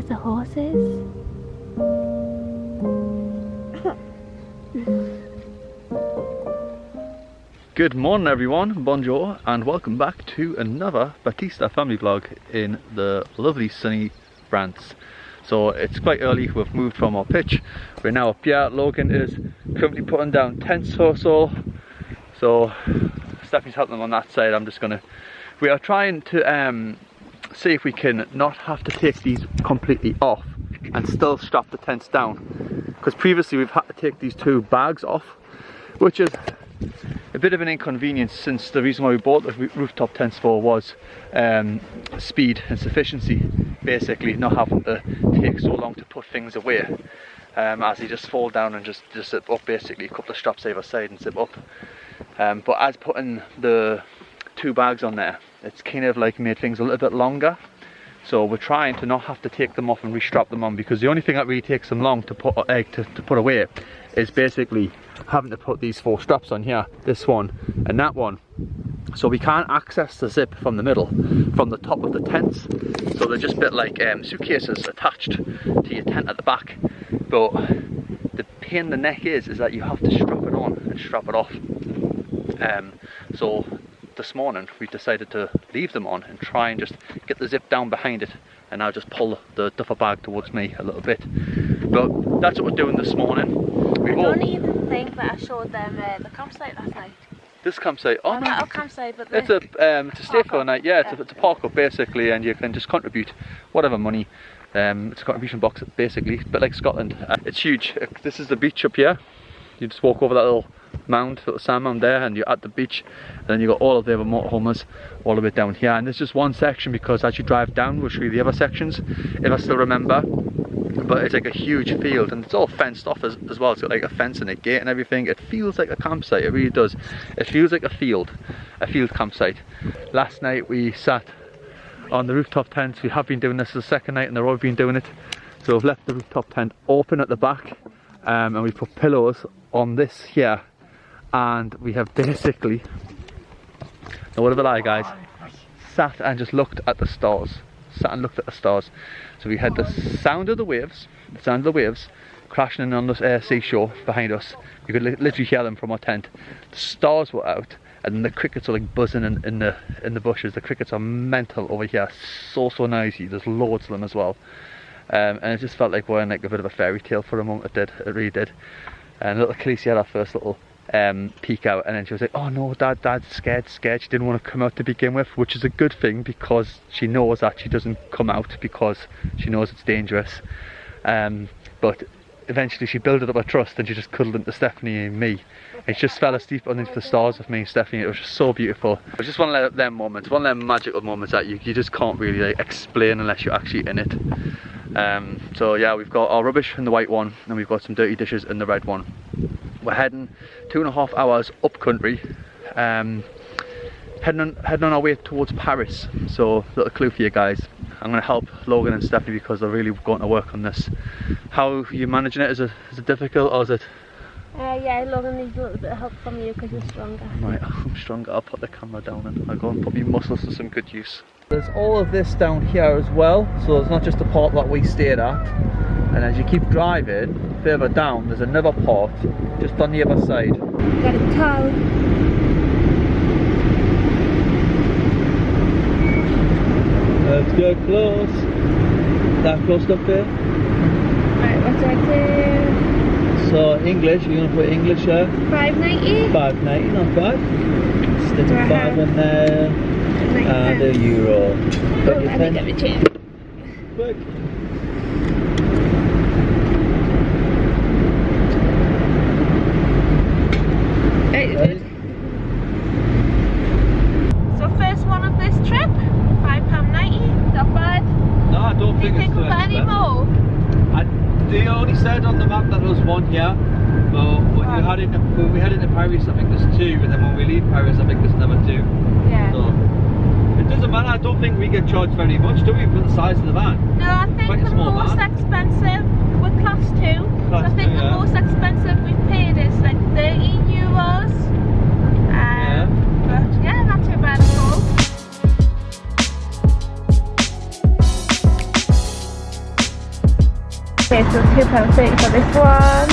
the horses. Good morning everyone, bonjour, and welcome back to another Batista family vlog in the lovely sunny France. So it's quite early, we've moved from our pitch, we're now up here. Logan is currently putting down tents or so Stephanie's helping them on that side. We are trying to see if we can not have to take these completely off and still strap the tents down, because previously we've had to take these two bags off, which is a bit of an inconvenience, since the reason why we bought the rooftop tents for was speed and sufficiency, basically not having to take so long to put things away, as they just fall down and just zip up, basically a couple of straps either side and zip up. But as putting the two bags on there, it's kind of like made things a little bit longer, so we're trying to not have to take them off and restrap them on, because the only thing that really takes them long to put away is basically having to put these four straps on here, this one and that one. So we can't access the zip from the middle, from the top of the tents, so they're just a bit like suitcases attached to your tent at the back. But the pain in the neck is that you have to strap it on and strap it off. So this morning we decided to leave them on and try and just get the zip down behind it, and I'll just pull the duffel bag towards me a little bit. But that's what we're doing this morning. I don't even think that I showed them the campsite last night. This campsite? Oh, no. Not a campsite, but it's a stay for a night, yeah. It's a park up basically, and you can just contribute whatever money. It's a contribution box basically, a bit like Scotland. It's huge. This is the beach up here. You just walk over that little mound, little sand mound there, and you're at the beach. And then you've got all of the other motorhomes all the way down here. And there's just one section, because as you drive down, we'll show you the other sections, if I still remember. But it's like a huge field, and it's all fenced off as well. It's got like a fence and a gate and everything. It feels like a campsite, it really does. It feels like a field campsite. Last night we sat on the rooftop tents. We have been doing this the second night in a row we've been doing it. So we've left the rooftop tent open at the back, and we put pillows on this here, and we have basically, no word of a lie guys, sat and just looked at the stars. So we had the sound of the waves, crashing in on the seashore behind us. You could literally hear them from our tent. The stars were out, and the crickets are like buzzing in the bushes. The crickets are mental over here, so noisy. There's loads of them as well, and it just felt like we're in like a bit of a fairy tale for a moment. It really did. And little Khaleesi had our first little peek out, and then she was like, oh no, dad's scared. She didn't want to come out to begin with, which is a good thing, because she knows that she doesn't come out because she knows it's dangerous. But eventually she built up a trust, and she just cuddled into Stephanie and me, and she just fell asleep underneath the stars with me and Stephanie. It was just so beautiful. It was just one of them moments, one of them magical moments that you just can't really like explain unless you're actually in it. So yeah, we've got our rubbish in the white one, and we've got some dirty dishes in the red one. We're heading 2.5 hours up country, heading on our way towards Paris. So little clue for you guys, I'm going to help Logan and Stephanie because they're really going to work on this. How are you managing it? Is it difficult, or is it? Yeah, Logan needs a little bit of help from you because you're stronger. Right, I'm stronger. I'll put the camera down and I'll go and put my muscles to some good use. There's all of this down here as well, so it's not just the part that we stayed at. And as you keep driving further down, there's another part just on the other side. Got a towel. Let's go close. That close up here. Right, what do I do? So English, you're going to put English here. $5.90. $5.90, not bad. Stick a 5 in there. And a euro. Oh, let me get my change. Quick. So first one of this trip, £5.90, not bad. No, I don't think it's we've got any more? They only said on the map that there was one here, but when we head into Paris I think there's two, and then when we leave Paris I think there's another two. Yeah. So, it doesn't matter, I don't think we get charged very much, do we, for the size of the van? No, I think the most expensive, we're class 2, so I think the most expensive we've paid is like €13. But yeah, not too bad at all. Okay, so £2.30 for this one.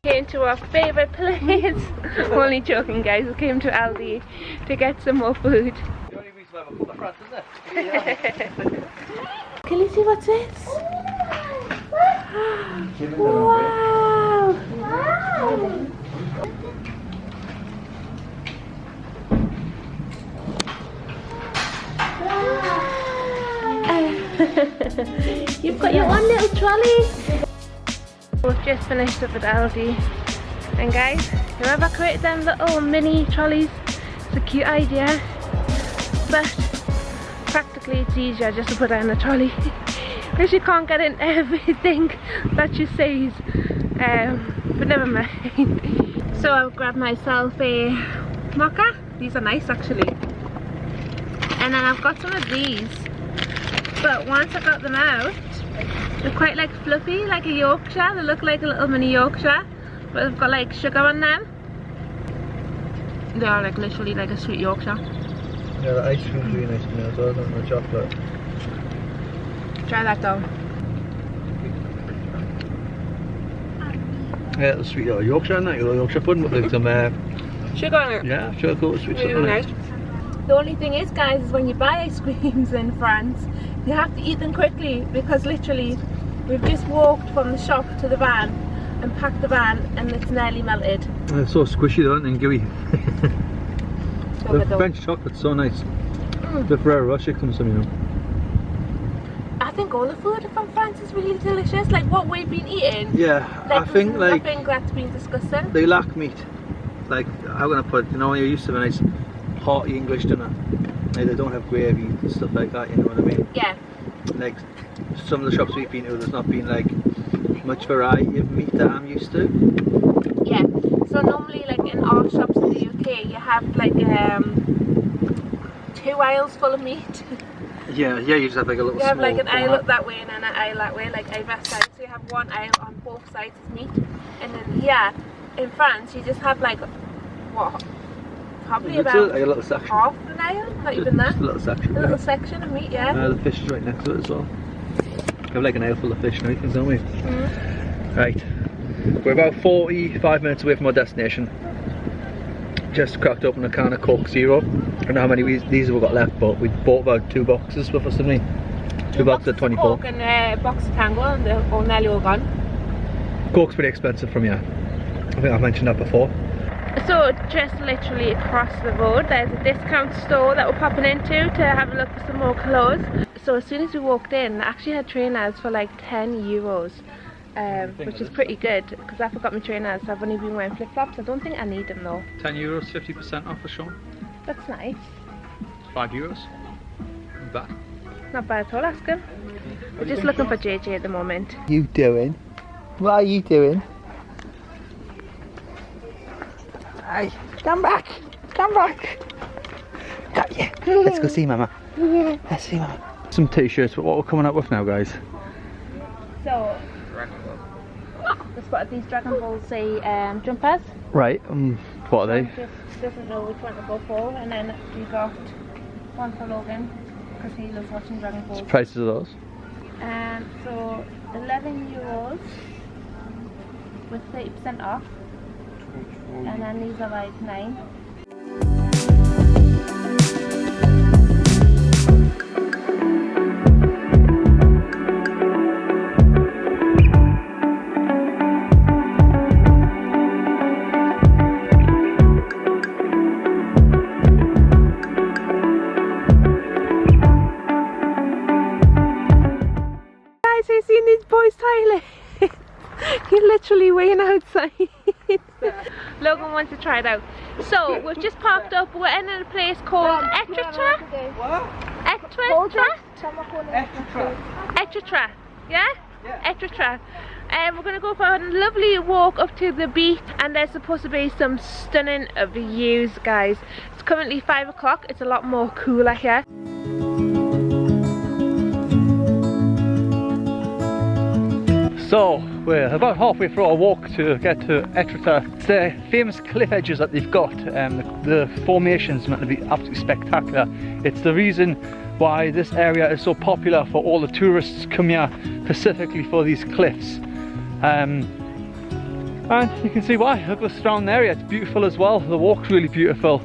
Came to our favourite place. I'm only joking, guys. We came to Aldi to get some more food. The only reason I have a couple of France, isn't it? Can you see what's this? Wow! You've got your own little trolley. We've just finished up at Aldi, and guys, whoever created them little mini trolleys, it's a cute idea, but practically it's easier just to put down a trolley because you can't get in everything that you see. But never mind. So I've grabbed myself a mocha. These are nice actually, and then I've got some of these, but once I got them out, they're quite like fluffy, like a Yorkshire. They look like a little mini Yorkshire, but they've got like sugar on them. They are like literally like a sweet Yorkshire. Yeah, the ice cream's really nice to me as well, isn't it? The chocolate. Try that though. Yeah, the sweet Yorkshire, isn't it? Yorkshire pudding with like some Sugar on it. yeah, chocolate sweet Really nice. The only thing is, guys, is when you buy ice creams in France, you have to eat them quickly because literally we've just walked from the shop to the van and packed the van and it's nearly melted. They're so squishy though, aren't they, and gooey. The French chocolate's so nice. The Ferrero Rocher comes from, you know. I think all the food from France is really delicious, like what we've been eating. Yeah, like, I think like nothing that's been disgusting. they lack meat. Like, how can I put it? You know, when you're used to a nice hearty English dinner, like, they don't have gravy and stuff like that, you know what I mean? Yeah. Like, some of the shops we've been to, there's not been like much variety of meat that I'm used to. Yeah, so normally like in our shops in the UK you have like 2 aisles full of meat. Yeah, you just have like a little You have small like an corner. aisle up that way and then an aisle that way, like either side. So you have one aisle on both sides is meat. And then here in France you just have like, what, probably It's about like a little section. half an aisle, not even that. Just a little section. A little section of meat, yeah. The fish is right next to it as well. We have like an aisle full of fish and everything, don't we? Right, we're about 45 minutes away from our destination. Just cracked open a can of Coke Zero. I don't know how many these we've got left, but we bought about 2 boxes with us, didn't we? 2 boxes of 24. Coke and a box of Tango, and they're all nearly all gone. Coke's pretty expensive from here. I think I've mentioned that before. So just literally across the road there's a discount store that we're popping into to have a look for some more clothes. So as soon as we walked in, I actually had trainers for like €10, which is pretty good because I forgot my trainers, so I've only been wearing flip-flops. I don't think I need them though. €10, 50% off for Sean. That's nice. €5. Not bad. Not bad at all, ask him. We're just looking for JJ at the moment. What are you doing? What are you doing? Hey, stand back! Stand back! Got you. Let's go see Mama. Let's see Mama. Some t-shirts, but what we're coming up with now, guys? So, we spotted these Dragon Ball Z jumpers. Right, what are they? Just doesn't know which one to go for, and then we got one for Logan because he loves watching Dragon Ball. What's the prices of those? So €11 with 30% off, and then these are like 9. Guys, have you seen these boys toilet? He's literally waiting outside. Logan wants to try it out. So we've just parked up. We're in a place called Etretat. What? Etretat? Etretat. Etretat. Yeah? Etretat. We're going to go for a lovely walk up to the beach, and there's supposed to be some stunning views, guys. It's currently 5 o'clock. It's a lot more cooler here. So we're about halfway through our walk to get to Etretat. It's the famous cliff edges that they've got. The formation's meant to be absolutely spectacular. It's the reason why this area is so popular for all the tourists come here specifically for these cliffs. And you can see why. Look at the surrounding area, it's beautiful as well. The walk's really beautiful.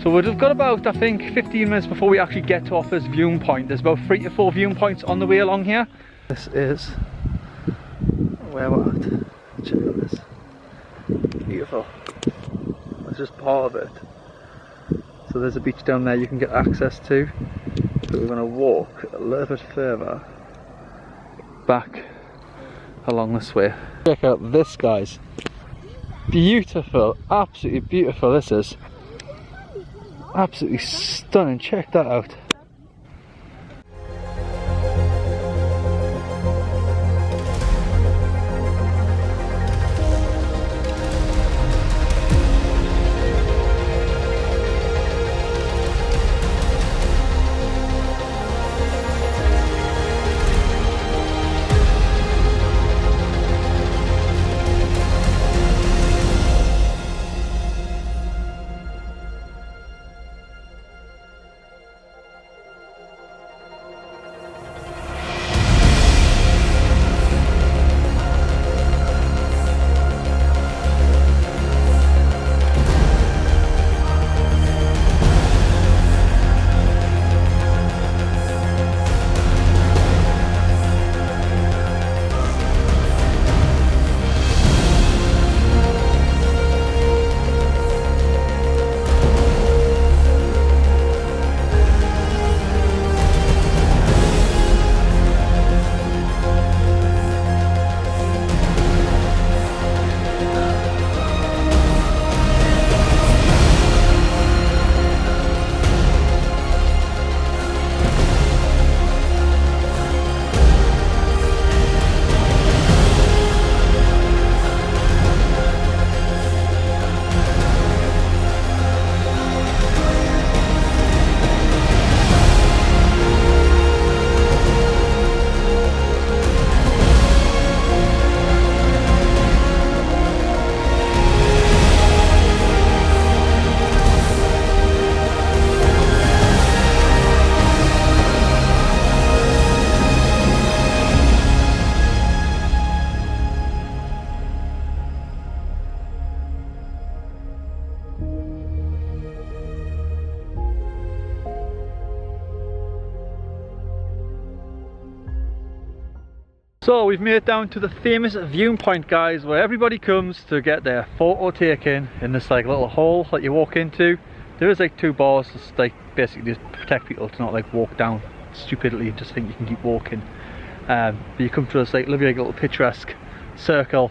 So we've got about, I think, 15 minutes before we actually get to our first viewing point. There's about 3 to 4 viewing points on the way along here. This is where we're at. Check out this. Beautiful. That's just part of it. So there's a beach down there you can get access to. But we're going to walk a little bit further back along this way. Check out this, guys. Beautiful, absolutely beautiful this is. Absolutely stunning, check that out. So we've made it down to the famous viewing point, guys, where everybody comes to get their photo taken in this like little hole that you walk into. There is like 2 bars, just like basically to protect people to not like walk down stupidly and just think you can keep walking. But you come to this like lovely little picturesque circle,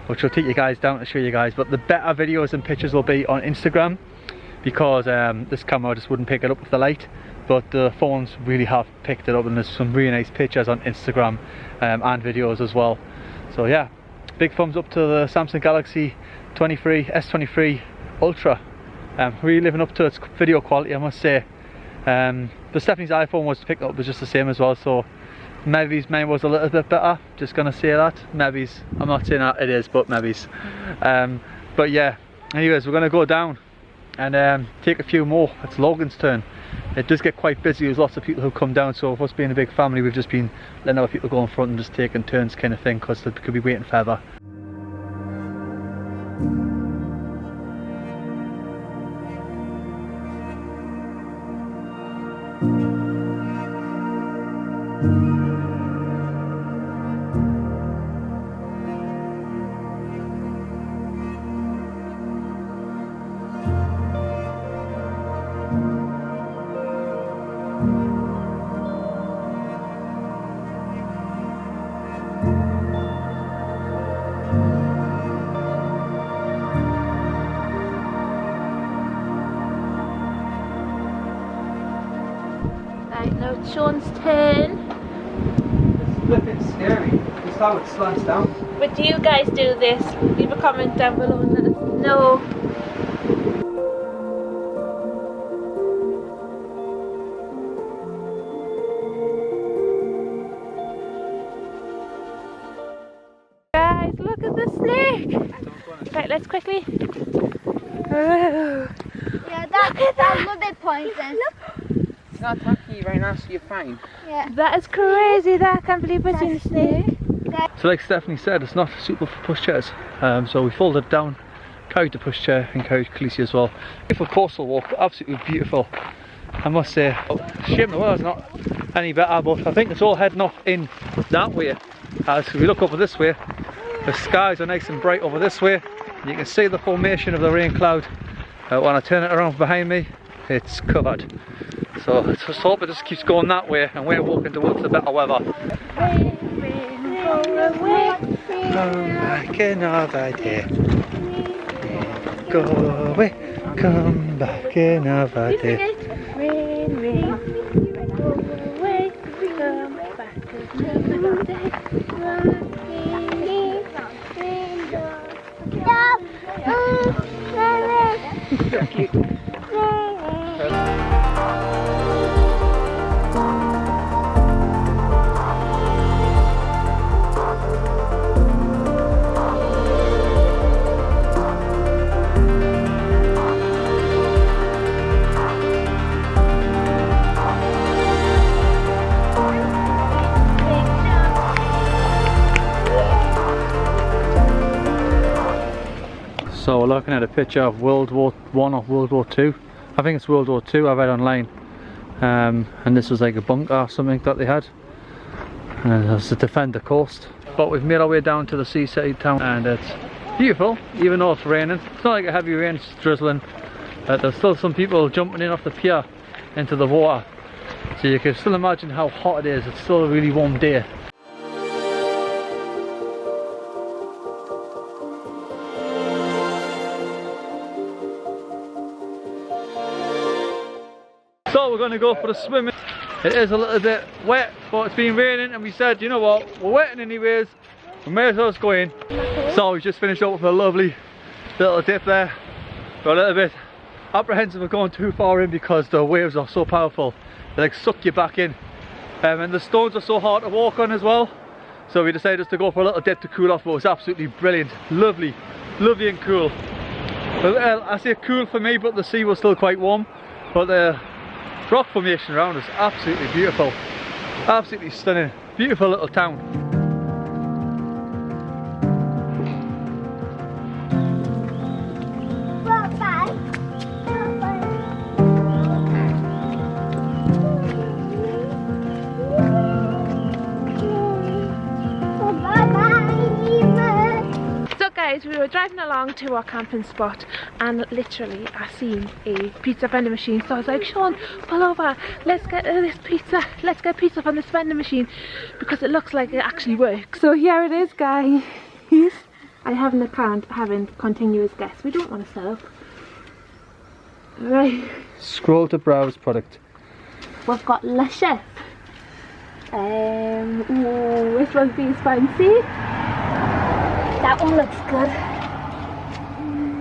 which will take you guys down to show you guys. But the better videos and pictures will be on Instagram, because this camera just wouldn't pick it up with the light. But the phones really have picked it up, and there's some really nice pictures on Instagram and videos as well. So yeah, big thumbs up to the Samsung Galaxy S23 Ultra. Really living up to its video quality, I must say. But Stephanie's iPhone was picked up, was just the same as well, so maybe mine was a little bit better, just gonna say that. Maybe, I'm not saying that it is, but maybe. But yeah, anyways, we're gonna go down and take a few more. It's Logan's turn. It does get quite busy, there's lots of people who come down, so with us being a big family, we've just been letting other people go in front and just taking turns kind of thing, because they could be waiting forever. Right, now it's Sean's turn. It's flipping scary, just how it slants down. But do you guys do this? Leave a comment down below and let us know. Right, let's quickly. Yeah, that would be pointless. It's not attacking you right now, so you're fine. Yeah. That is crazy. That I can't believe we've seen a snake. So like Stephanie said, it's not suitable for pushchairs. So we folded it down, carried the pushchair and carried Khaleesi as well. Beautiful coastal walk, absolutely beautiful. I must say, shame the weather's not any better, but I think it's all heading off in that way. As we look over this way, the skies are nice and bright over this way. You can see the formation of the rain cloud. When I turn it around behind me, it's covered. So let's just hope it just keeps going that way and we're walking towards the better weather. Come back another day. Go away, come back another day. Rain, rain, go away, come back another day. So we're looking at a picture of World War I or World War II. I think it's World War II, I read online. And this was like a bunker or something that they had. And it was to defend the coast. But we've made our way down to the seaside town and it's beautiful, even though it's raining. It's not like a heavy rain, it's drizzling. There's still some people jumping in off the pier into the water. So you can still imagine how hot it is. It's still a really warm day. So we're going to go for a swim. It is a little bit wet, but it's been raining and we said, you know what, we're wetting anyways, we may as well just go in. So we just finished up with a lovely little dip there. We're a little bit apprehensive of going too far in because the waves are so powerful, they like suck you back in. And the stones are so hard to walk on as well. So we decided just to go for a little dip to cool off, but it was absolutely brilliant. Lovely, lovely and cool. Well, I say cool for me, but the sea was still quite warm. But the rock formation around us, absolutely beautiful, absolutely stunning, beautiful little town. Guys, we were driving along to our camping spot and literally I seen a pizza vending machine, so I was like, Sean, pull over, let's get this pizza, let's get pizza from this vending machine because it looks like it actually works. So here it is, guys. I have an account having continuous guests. We don't want to sell. Right. Scroll to browse product. We've got Luscious. Ooh, this one's being fancy. That one looks good.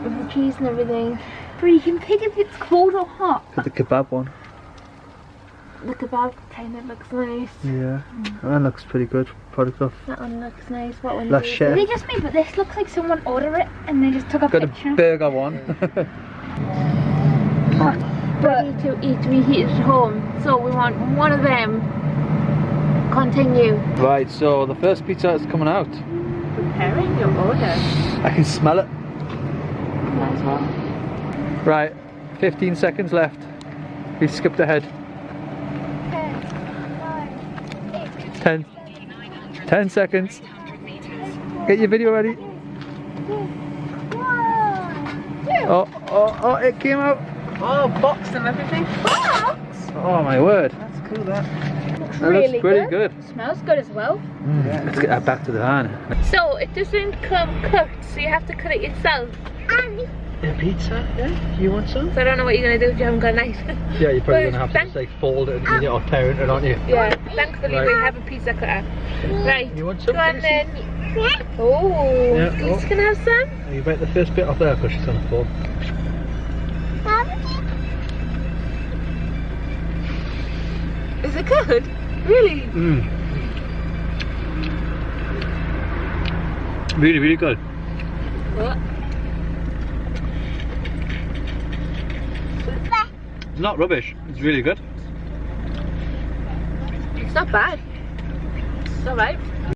With the cheese and everything. But you can pick if it's cold or hot. The kebab one. The kebab kind of looks nice. Yeah, that looks pretty good. Product off. That one looks nice. What one? La Chef. They just made, but this looks like someone ordered it and they just took a Got picture. a burger one. Ready to eat, we heat at home. So we want one of them. Continue. Right, so the first pizza is coming out. Preparing your order. I can smell it. Nice one. Right, 15 seconds left. We skipped ahead. 10 seconds. Get your video ready. Oh, it came out. Oh, boxed and everything. Box? Oh my word. That's cool, that. Looks That really looks pretty good. Smells good as well. Let's get that back to the van. So it doesn't come cooked, so you have to cut it yourself. A pizza? Yeah? You want some? So I don't know what you're going to do if you haven't got a knife. Yeah, you're probably But going to have to just like fold it and or parent it, aren't you? Yeah, thankfully Right. we have a pizza cutter. Right, You want some? go on Khaleesi? then. Oh, Yeah, Khaleesi's going to have some? You bite the first bit off there because she's on the floor. Is it good? Really? Really, really good. What? It's not rubbish. It's really good. It's not bad. It's alright.